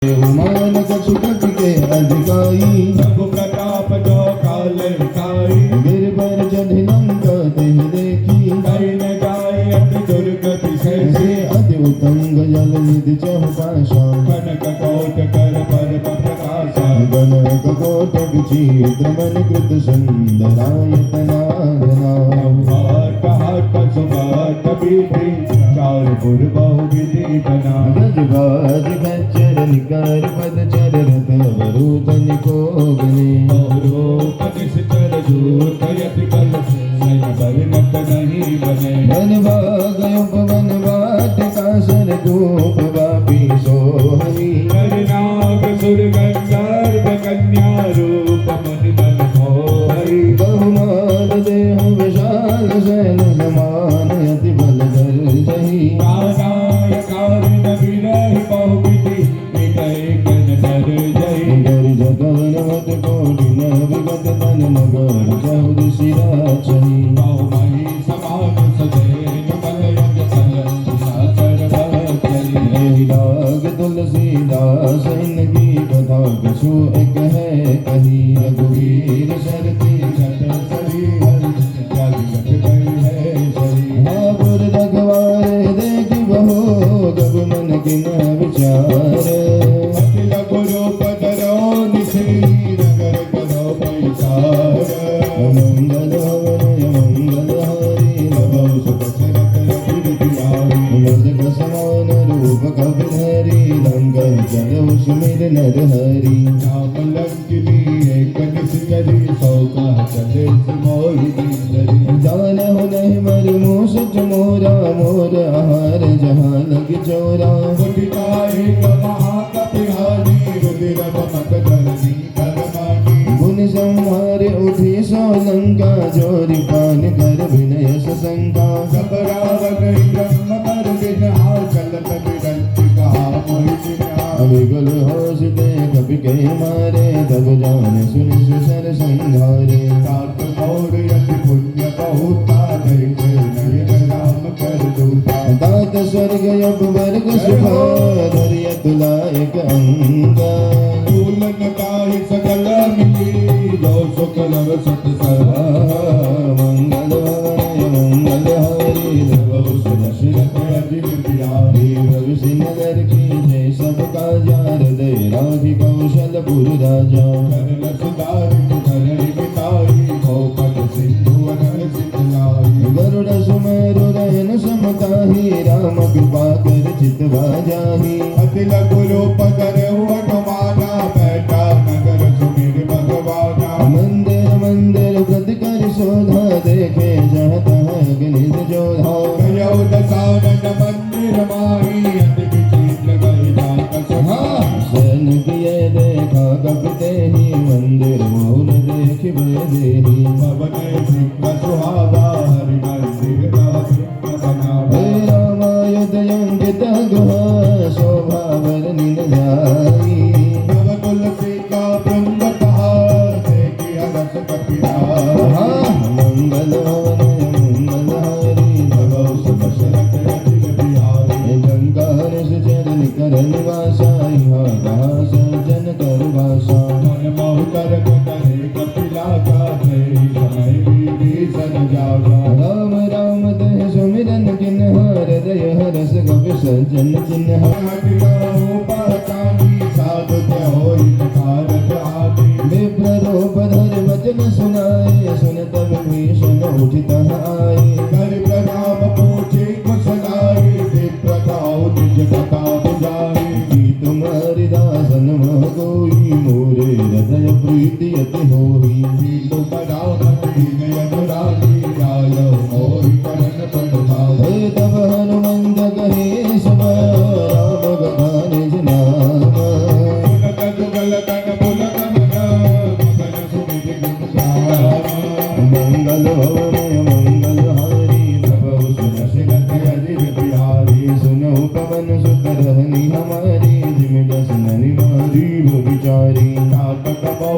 उमान कछु कछ के अधिकाई सब प्रताप जो काल काई गिरबर चढ़ि लंका तेहि देखी कई न जाय अति दुर्गति से से अति उतंग जल निधि चहुपाशा कनक कोट कर पर प्रकाशा गणक कोटक छिद्र मन कृत सुंदरायतना चार पुर बहु विधि बना गजबाज खच्चर निकर पद चर रथ वरुतन को गने निश्चर दूत यति कल नय बरनत नहीं बने वन भाग उपवन बाट कासर गोप वापी सोहरी नाग सुर गंधर्व कन्या रूप मुनि मन मोहरी बहुमान देह विशाल सैन समान अति बलधर सही कानाय कारिन विरह बहु विधि एक नर जय गर जगन मत कोटि न विगत तन नगर चौद सिरा चही मही समान सदेन बलयत सल साचर भचरी यही राग तुलसीदास इनकी कथा कछु एक है कही रघुवीर सरती छत सरी हरि जगत गई है सरी महापुर रखवारे देखी बहो गब मन किन विचार अति लघु रूप धरो निशी नगर करो पैसार मंगल हवन मंगल हरि नभो सुख सरत रति आरी मद समान रूप कपिधरि लंकर चलो सुमिर नर हरि नाम लंकिनी एक निश्चरी सौका चले मोहि दीनरी जान हो नहीं मर मूस मोरा मोर आहार जहाँ लग चोरा मुटिताई महाकपिहारी रुदिर मक धरनी करमानी गुण संहार उठी सोलंका जोरी पान कर विनय सशंका घबरावन ब्रह्म कर बिन हार चलत बिरंति कहा मोहि बिना अविगल होसते कपि के मारे तब जान सुन सुसर संघारे तात मोर यति पुण्य बहुता दैते नयन राम कर दूता दात स्वर्ग अब वर्ग सुखा धरिय तुला एक अंगा फूलन काहि सकल मिली जो सुकल सत सहा मंगल भवन मंगल हरि बहु सुरक्षित अजित प्यारी भविष्य नगर की जय सब काजा हृदय राधि कौशलपुर राजा करल सुधारित धरणी मिताई भोपत सिंधु अनल सिंधलाई गरुड़ सुमेरु रहन समताहि राम कृपा कर चितवा जाहि अति लघु रूप धरे हनुमाना बैठा नगर सुमिर भगवाना मंदिर मंदिर व्रत कर शोधा देखे जहाँ तहाँ अग्निज जोधा कयो दसानन मंदिर माही अति विचित्र गई जात सहा सन किए देखा कपते ही मंदिर मौन देख देही पवन सिंह सुहावा हरि मंदिर का सिंह बनावे हे रामायुध अंकित गुहा शोभा वर्णिन जाई नव तुलसी का ब्रह्म कहा देखी हरस कपिला मंगल भवन मंगल हरि नभो सुख सरत रति बिहारी गंगार चरण कर निवासा यहाँ सज्जन कर भाषा मन मोह कर करे कपिला का जय समय बीती सन जागा राम राम दह सुमिरन किन हृदय हरस कवि सज्जन किन हटियो पहचानी साधु ते होई कारत आदि विप्र रूप धर वचन सुनाए सुन तब भीषण उठित आए कर प्रणाम पूछे कुशलाई विप्र गाओ निज कथा बुझाई की तुम्हारी दासन मह कोई मोरे हृदय प्रीति अति होई तुम बनाओ नदी गय अनुरागी जायो मोहि करन पड़भाव हे तब हनुमंत कहे सब राम बखान निज नाम पुलक जुगल तन पुलक मना मगन सुमिर गुण मंगल भवन मंगल हरि प्रभु सुरसिरत अजित बिहारी सुनो पवन सुत रहनी हमारी जिम दस ननि मारी वो बिचारी नाथ कबौ